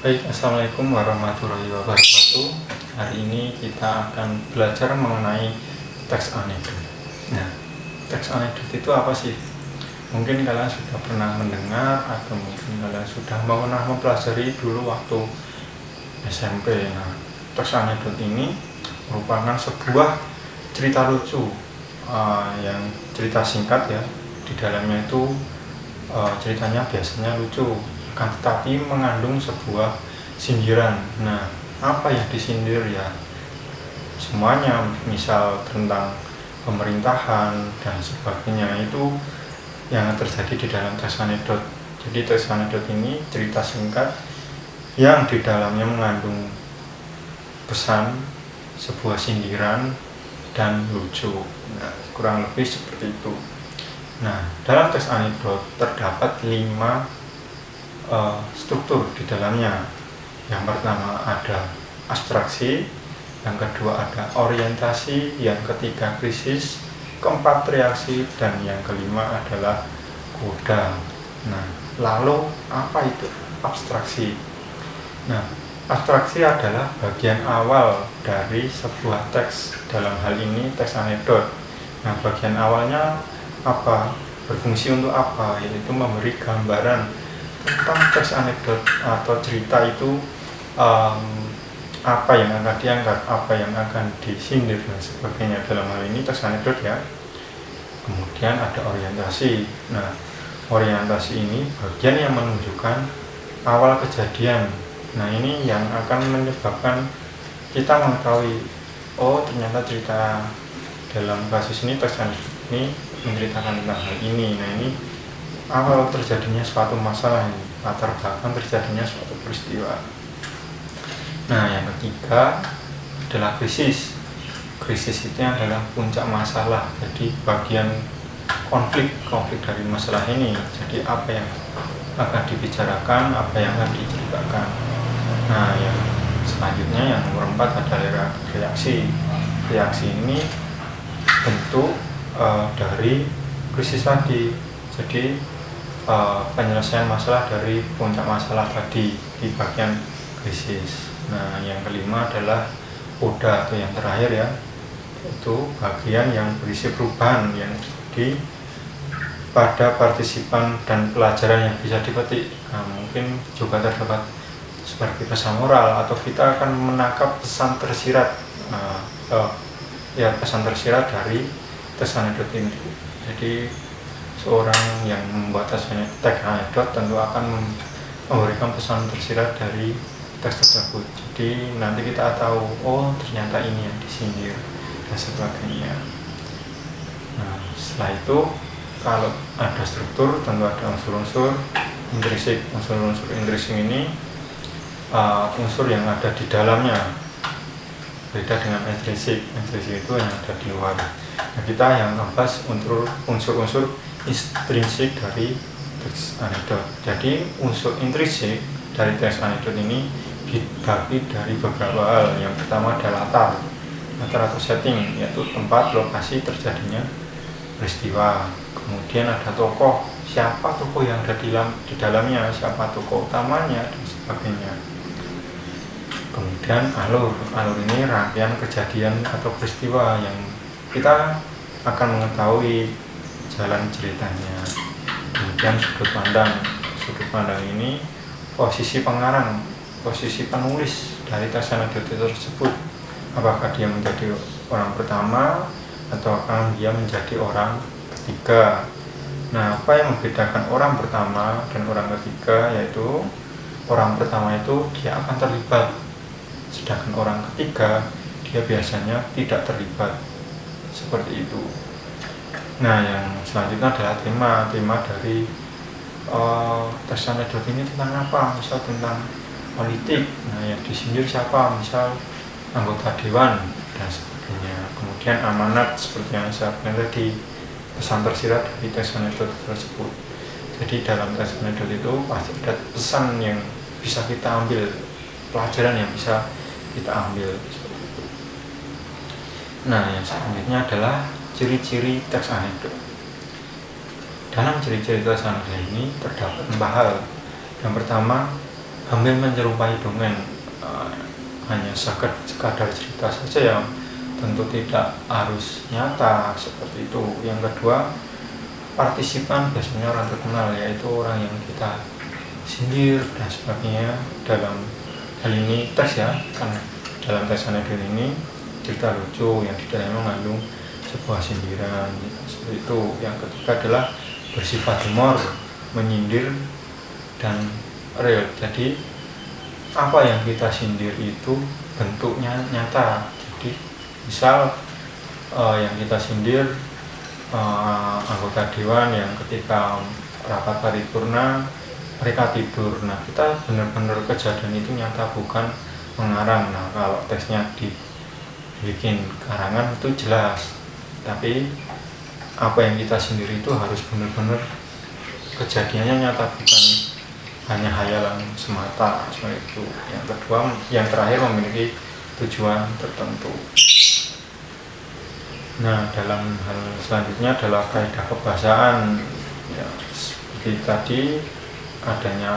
Baik, assalamualaikum warahmatullahi wabarakatuh. Hari ini kita akan belajar mengenai teks anekdot. Nah, teks anekdot itu apa sih? Mungkin kalian sudah pernah mendengar atau mungkin kalian sudah pernah mempelajari dulu waktu SMP. Nah, teks anekdot ini merupakan sebuah cerita lucu yang cerita singkat ya. Di dalamnya itu ceritanya biasanya lucu, akan tetapi mengandung sebuah sindiran. Nah, apa yang disindir ya? Semuanya, misal tentang pemerintahan dan sebagainya, itu yang terjadi di dalam teks anekdot. Jadi teks anekdot ini cerita singkat yang di dalamnya mengandung pesan, sebuah sindiran dan lucu. Nah, kurang lebih seperti itu. Nah, dalam teks anekdot terdapat 5 struktur di dalamnya. Yang pertama ada abstraksi, yang kedua ada orientasi, yang ketiga krisis, keempat reaksi, dan yang kelima adalah koda. Nah, lalu apa itu abstraksi? Nah, abstraksi adalah bagian awal dari sebuah teks, dalam hal ini teks anekdot. Nah, bagian awalnya apa? Berfungsi untuk apa? Yaitu memberi gambaran tentang teks anekdot atau cerita itu, apa yang akan diangkat, apa yang akan disindir dan sebagainya. Dalam hal ini teks anekdot ya. Kemudian ada orientasi. Nah, orientasi ini bagian yang menunjukkan awal kejadian. Nah, ini yang akan menyebabkan kita mengetahui, oh ternyata cerita dalam kasus ini, teks anekdot ini menceritakan tentang hal ini. Nah, ini awal terjadinya suatu masalah, latar belakang terjadinya suatu peristiwa. Nah, yang ketiga adalah krisis. Krisis itu adalah puncak masalah, jadi bagian konflik dari masalah ini. Jadi apa yang akan dibicarakan, apa yang akan diceritakan. Nah, yang selanjutnya yang nomor 4 adalah reaksi. Reaksi ini bentuk dari krisis tadi. Jadi penyelesaian masalah dari puncak masalah tadi di bagian krisis. Nah, yang kelima adalah koda atau yang terakhir ya, itu bagian yang berisi perubahan yang terjadi pada partisipan dan pelajaran yang bisa dipetik. Nah, mungkin juga terdapat seperti pesan moral atau kita akan menangkap pesan tersirat, pesan tersirat dari teks anekdot ini. Jadi seorang yang membuat teks anekdot tentu akan memberikan pesan tersirat dari teks tersebut. Jadi nanti kita tahu, oh ternyata ini yang disindir dan sebagainya. Nah, setelah itu kalau ada struktur tentu ada unsur-unsur intrinsik. Unsur-unsur intrinsik ini unsur yang ada di dalamnya, beda dengan intrinsik. Intrinsik itu yang ada di luar. Nah, kita yang membahas unsur-unsur intrinsik dari teks anekdot. Jadi unsur intrinsik dari teks anekdot ini dibagi dari beberapa hal. Yang pertama adalah latar atau setting, yaitu tempat lokasi terjadinya peristiwa. Kemudian ada tokoh, siapa tokoh yang ada di dalamnya, siapa tokoh utamanya dan sebagainya. Kemudian alur ini rangkaian kejadian atau peristiwa yang kita akan mengetahui jalan ceritanya. Kemudian sudut pandang ini posisi pengarang, posisi penulis dari teks anekdot tersebut. Apakah dia menjadi orang pertama atau akan dia menjadi orang ketiga. Nah, apa yang membedakan orang pertama dan orang ketiga, yaitu orang pertama itu dia akan terlibat, sedangkan orang ketiga dia biasanya tidak terlibat. Seperti itu. Nah, yang selanjutnya adalah tema dari teks anekdot ini tentang apa? Misal tentang politik. Nah, yang disindir siapa? Misal anggota dewan dan sebagainya. Kemudian amanat, seperti yang saya bilang tadi, pesan tersirat dari teks anekdot tersebut. Jadi dalam teks anekdot itu pasti ada pesan yang bisa kita ambil, pelajaran yang bisa kita ambil. Nah, yang selanjutnya adalah ciri-ciri teks anekdot. Dalam ciri-ciri teks anekdot ini terdapat 4 hal. Yang pertama hampir menyerupai dongeng, hanya sekadar cerita saja yang tentu tidak harus nyata seperti itu. Yang kedua, partisipan biasanya orang terkenal, yaitu orang yang kita sindir dan sebagainya. Dalam hal ini teks ya, kan dalam teks anekdot ini cerita lucu yang di dalamnya mengandung sebuah sindiran seperti itu. Yang ketiga adalah bersifat humor, menyindir dan real. Jadi apa yang kita sindir itu bentuknya nyata. Jadi misal yang kita sindir anggota dewan yang ketika rapat paripurna mereka tidur. Nah, kita benar-benar kejadian itu nyata, bukan mengarang. Nah, kalau teksnya dibikin karangan itu jelas, tapi apa yang kita sendiri itu harus benar-benar kejadiannya nyata, bukan hanya hayalan semata seperti itu. Yang kedua, yang terakhir memiliki tujuan tertentu. Nah, dalam hal selanjutnya adalah kaidah kebahasaan. Ya, seperti tadi adanya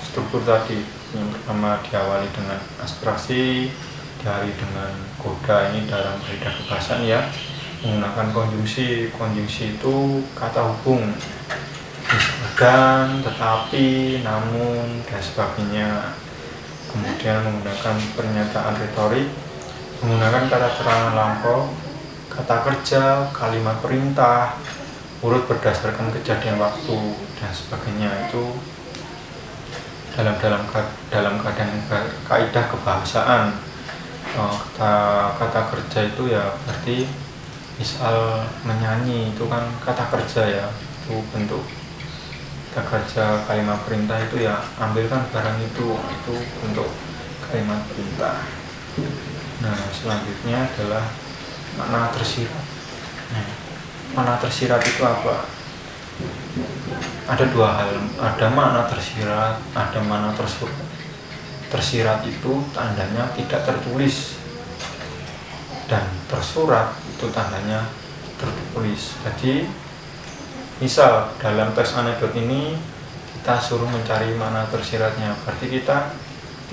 struktur tadi. Yang pertama diawali dengan abstraksi, diakhiri dengan koda. Ini dalam kaidah kebahasaan ya, menggunakan konjungsi. Konjungsi itu kata hubung, misalkan, tetapi, namun, dan sebagainya. Kemudian menggunakan pernyataan retorik, menggunakan kata terangan lampau, kata kerja, kalimat perintah, urut berdasarkan kejadian waktu dan sebagainya. Itu dalam keadaan kaidah kebahasaan. Kata kerja itu ya berarti misal menyanyi itu kan kata kerja ya, itu bentuk kata kerja. Kalimat perintah itu ya ambilkan barang itu bentuk kalimat perintah. Nah, selanjutnya adalah makna tersirat. Nah, makna tersirat itu apa? Ada dua hal, ada makna tersirat, ada makna tersurat. Tersirat itu tandanya tidak tertulis, dan tersurat itu tandanya tertulis. Jadi misal dalam teks anekdot ini kita suruh mencari makna tersiratnya, berarti kita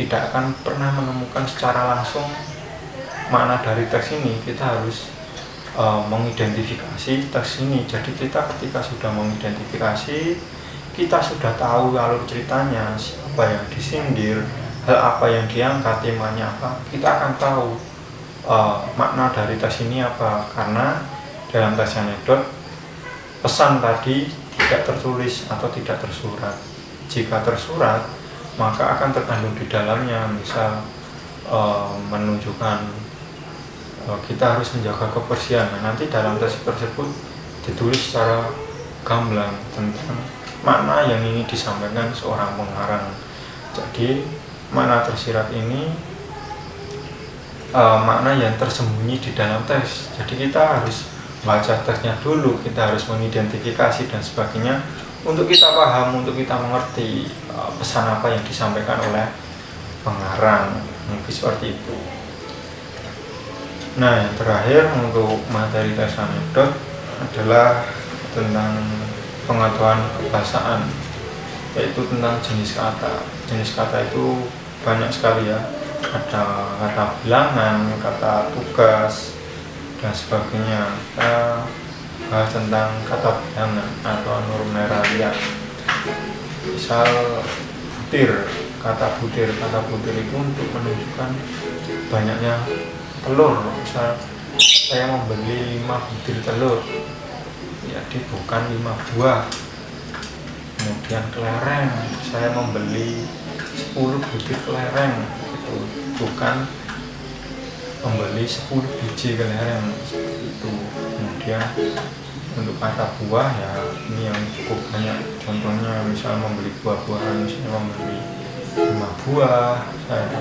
tidak akan pernah menemukan secara langsung makna dari teks ini. Kita harus mengidentifikasi teks ini. Jadi kita ketika sudah mengidentifikasi, kita sudah tahu alur ceritanya, siapa yang disindir, hal apa yang diangkat, temanya apa, kita akan tahu makna dari teks ini apa. Karena dalam teks anekdot pesan tadi tidak tertulis atau tidak tersurat. Jika tersurat, maka akan terkandung di dalamnya, misal menunjukkan kita harus menjaga kebersihan. Nah, nanti dalam teks tersebut ditulis secara gamblang tentang makna yang ingin disampaikan seorang pengarang. Jadi makna tersirat ini makna yang tersembunyi di dalam teks. Jadi kita harus baca teksnya dulu, kita harus mengidentifikasi dan sebagainya untuk kita paham, untuk kita mengerti pesan apa yang disampaikan oleh pengarang. Mungkin seperti itu. Nah, yang terakhir untuk materi teks anekdot adalah tentang pengetahuan kebahasaan, yaitu tentang jenis kata. Jenis kata itu banyak sekali ya, ada kata bilangan, kata tugas, dan sebagainya. Kita bahas tentang kata bilangan atau numeralia. Misal butir, kata butir itu untuk menunjukkan banyaknya telur. Misal saya membeli 5 butir telur, jadi bukan 5 buah. Kemudian kelereng, saya membeli 10 butir kelereng, itu bukan membeli 10 biji kelereng, seperti itu. Kemudian untuk kata buah ya, ini yang cukup banyak contohnya. Misal membeli buah-buahan, saya membeli 5 buah,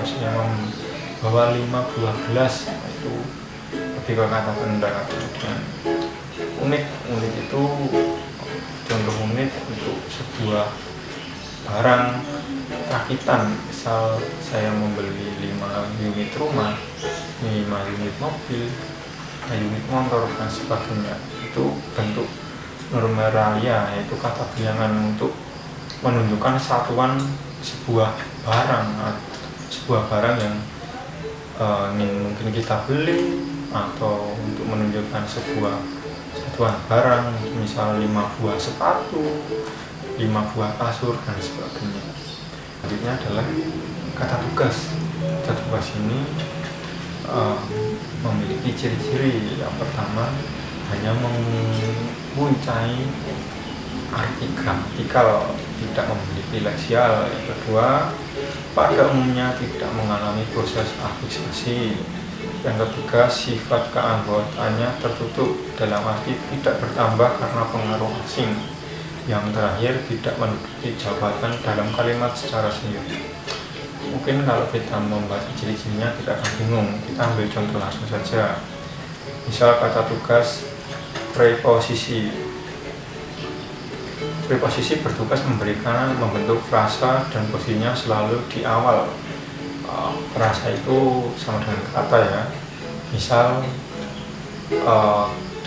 saya membawa 5 buah gelas, itu lebih ke kata benda. Kemudian unit itu contoh unit untuk sebuah barang rakitan. Misal saya membeli 5 unit rumah, 5 unit mobil, 5 unit motor, dan sebagainya. Itu bentuk numeralia, yaitu kata bilangan untuk menunjukkan satuan sebuah barang yang ingin mungkin kita beli, atau untuk menunjukkan sebuah satuan barang, misal 5 buah sepatu, 5 buah kasur, dan sebagainya. Selanjutnya adalah kata tugas. Kata tugas ini memiliki ciri-ciri. Yang pertama, hanya mempunyai arti gramatikal, tidak memiliki leksial. Yang kedua, pada umumnya tidak mengalami proses afiksasi. Yang ketiga, sifat keanggotaannya tertutup, dalam arti tidak bertambah karena pengaruh asing. Yang terakhir, tidak menduduki jabatan dalam kalimat secara sendiri. Mungkin kalau kita membaca ciri-cirinya kita akan bingung. Kita ambil contoh langsung saja. Misal kata tugas preposisi. Preposisi bertugas membentuk frasa dan posisinya selalu di awal. Frasa itu sama dengan kata ya. Misal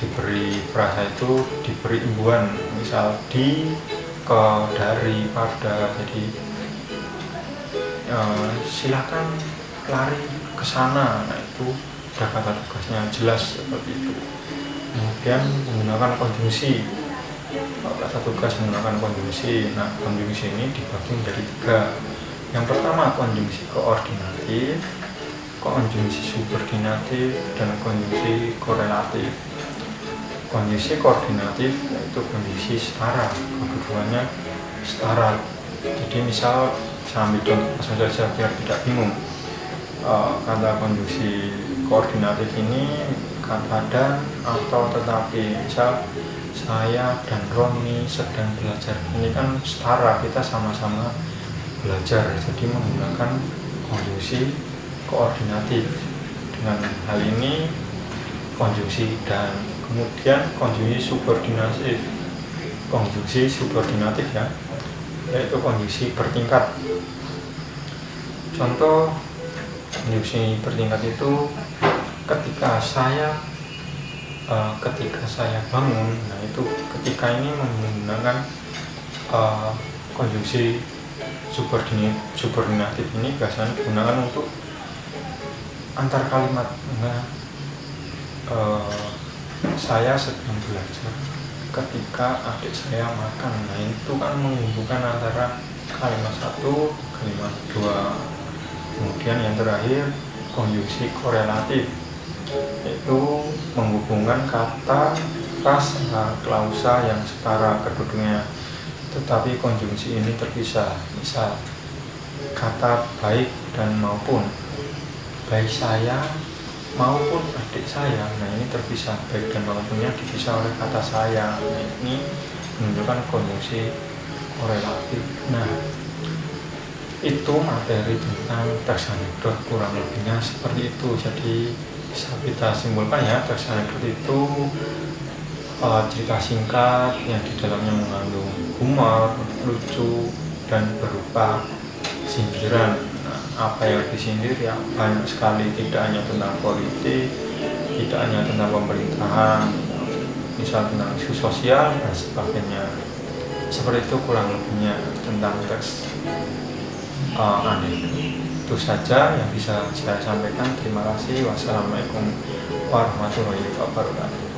diberi frasa itu diberi imbuhan, misal di, ke, dari, pada. Jadi silakan lari ke sana. Nah, itu udah kata tugasnya jelas seperti itu. Kemudian menggunakan konjungsi. Kata tugas menggunakan konjungsi. Nah, konjungsi ini dibagi menjadi 3. Yang pertama, konjungsi koordinatif, konjungsi subordinatif, dan konjungsi korelatif. Konjungsi koordinatif yaitu konjungsi setara, kedudukannya setara. Jadi misal saya ambil contoh langsung saja biar tidak bingung. Kata konjungsi koordinatif ini kata dan atau tetapi. Misal saya dan Roni sedang belajar, ini kan setara, kita sama-sama belajar, jadi menggunakan konjungsi koordinatif. Dengan hal ini konjungsi dan. Kemudian konjungsi subordinatif ya, yaitu konjungsi bertingkat. Contoh konjungsi bertingkat itu ketika saya bangun. Nah, itu ketika ini menggunakan konjungsi subordinatif ini biasanya digunakan untuk antar kalimat. Nah, saya sedang belajar ketika adik saya makan. Nah, itu kan menghubungkan antara kalimat 1, kalimat 2. Kemudian yang terakhir konjungsi korelatif, yaitu menghubungkan kata, frasa, klausa yang setara kedudukannya, tetapi konjungsi ini terpisah. Misal kata baik dan maupun, baik saya maupun adik saya. Nah, ini terpisah, baik dan maupunnya dipisah oleh kata saya. Nah, ini menunjukkan konjungsi korelatif. Nah, itu materi tentang teks anekdot, kurang lebihnya seperti itu. Jadi bisa kita simpulkan ya, teks anekdot itu cerita singkat yang di dalamnya mengandung humor, lucu, dan berupa sindiran. Nah, apa yang disindir ya banyak sekali, tidak hanya tentang politik, tidak hanya tentang pemerintahan, misal tentang isu sosial dan sebagainya. Seperti itu kurang lebihnya tentang teks anekdot. Itu saja yang bisa saya sampaikan. Terima kasih. Wassalamualaikum warahmatullahi wabarakatuh.